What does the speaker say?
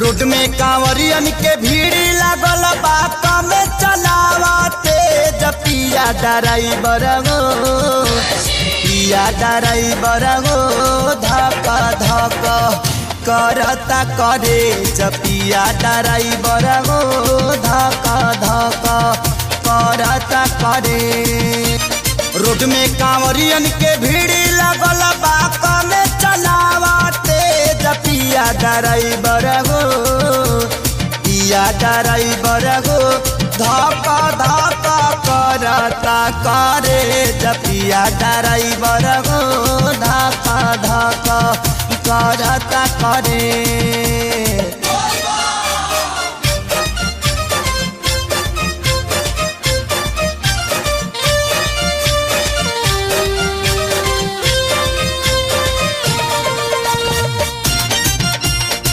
Road में कांवरियन के भीड़ लागल बात में चलावते पिया ड्राइवर गो पिया ड्राइवर गो धक धक करता करे पिया ड्राइवर गो धक धक करता करे। रोड में कांवरियन के भीड़ लागल बात में चलावते पिया ड्राइवर गो पिया ड्राइवर गो धक धक करता करे पिया ड्राइवर गो धक धक करता करे।